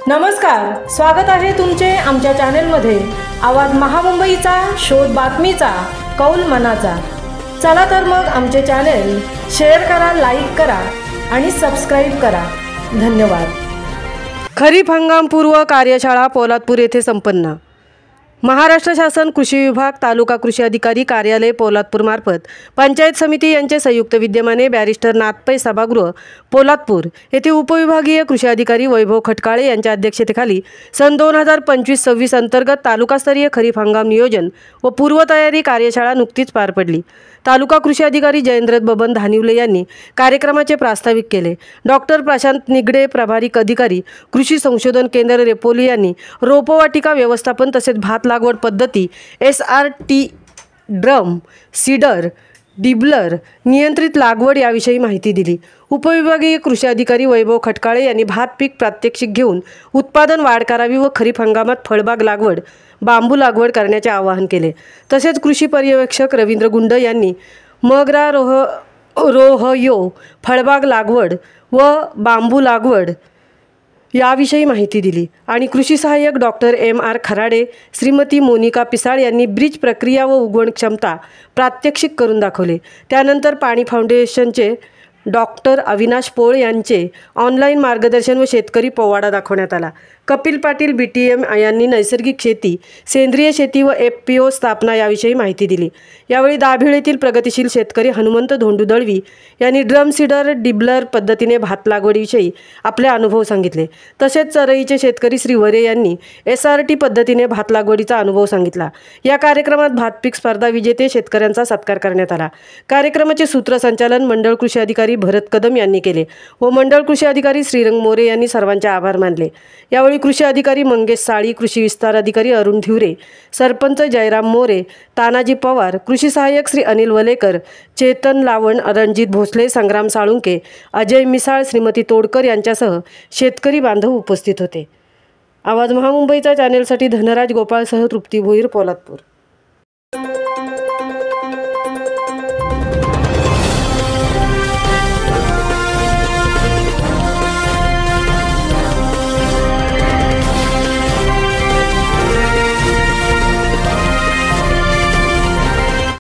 नमस्कार, स्वागत आहे तुमचे आमच्या चॅनलमध्ये। आवाज महामुंबईचा, शोध बातमीचा, कौल मनाचा। चला तर मग आमचे चॅनल शेअर करा, लाईक करा आणि सबस्क्राइब करा। धन्यवाद। खरीप हंगाम पूर्व कार्यशाळा पोलादपूर येथे संपन्न। महाराष्ट्र शासन कृषी विभाग, तालुका कृषी अधिकारी कार्यालय पोलादपूर मार्फत पंचायत समिती यांचे संयुक्त विद्यमाने बॅरिस्टर नाथपै सभागृह पोलादपूर येथे उपविभागीय कृषी अधिकारी वैभव खटकाळे यांच्या अध्यक्षतेखाली सन 2025-26 अंतर्गत तालुकास्तरीय खरीप हंगाम नियोजन व पूर्वतयारी कार्यशाळा नुकतीच पार पडली। तालुका कृषी अधिकारी जयेंद्र बबन धानिवले यांनी कार्यक्रमाचे प्रास्ताविक केले। डॉक्टर प्रशांत निगडे, प्रभारी अधिकारी कृषी संशोधन केंद्र रेपोली यांनी रोपवाटिका व्यवस्थापन तसेच भात लागवड पद्धती, SRT, ड्रम सीडर, डिबलर, नियंत्रित लागवड याविषयी माहिती दिली। उपविभागीय कृषी अधिकारी वैभव खटकाळे यांनी भात पीक प्रात्यक्षिक घेऊन उत्पादन वाढ करावी व खरीप हंगामात फळबाग लागवड, बांबू लागवड करण्याचे आवाहन केले। तसेच कृषी पर्यवेक्षक रवींद्र गुंड यांनी मगरा रोहयो फळबाग लागवड व बांबू लागवड याविषयी माहिती दिली आणि कृषी सहाय्यक डॉक्टर MR खराडे, श्रीमती मोनिका पिसाळ यांनी ब्रीज प्रक्रिया व उगवण क्षमता प्रात्यक्षिक करून दाखवले। त्यानंतर पाणी फाउंडेशनचे डॉक्टर अविनाश पोळ यांचे ऑनलाईन मार्गदर्शन व शेतकरी पोवाडा दाखवण्यात आला। कपिल पाटील BTM यांनी नैसर्गिक शेती, सेंद्रिय शेती व FPO स्थापना याविषयी माहिती दिली। यावेळी दाभिळ येथील प्रगतिशील शेतकरी हनुमंत धोंडू दळवी यांनी ड्रम सीडर, डिबलर पद्धतीने भात लागवडीविषयी आपले अनुभव सांगितले। तसेच चरईचे शेतकरी श्री वरे यांनी SRT पद्धतीने भात लागवडीचा अनुभव सांगितला। या कार्यक्रमात भात पीक स्पर्धा विजेते शेतकऱ्यांचा सत्कार करण्यात आला। कार्यक्रमाचे सूत्रसंचालन मंडळ कृषी अधिकारी भरत कदम यांनी केले व मंडळ कृषी अधिकारी श्रीरंग मोरे यांनी सर्वांचे आभार मानले। यावेळी कृषी अधिकारी मंगेश साळी, कृषी विस्तार अधिकारी अरुण धिवरे, सरपंच जयराम मोरे, तानाजी पवार, कृषी सहाय्यक श्री अनिल वलेकर, चेतन लावण, रणजित भोसले, संग्राम साळुंके, अजय मिसाळ, श्रीमती तोडकर यांच्यासह शेतकरी बांधव उपस्थित होते। आवाज महामुंबईचा चॅनेलसाठी धनराज गोपाळसह तृप्ती भोईर, पोलादपूर।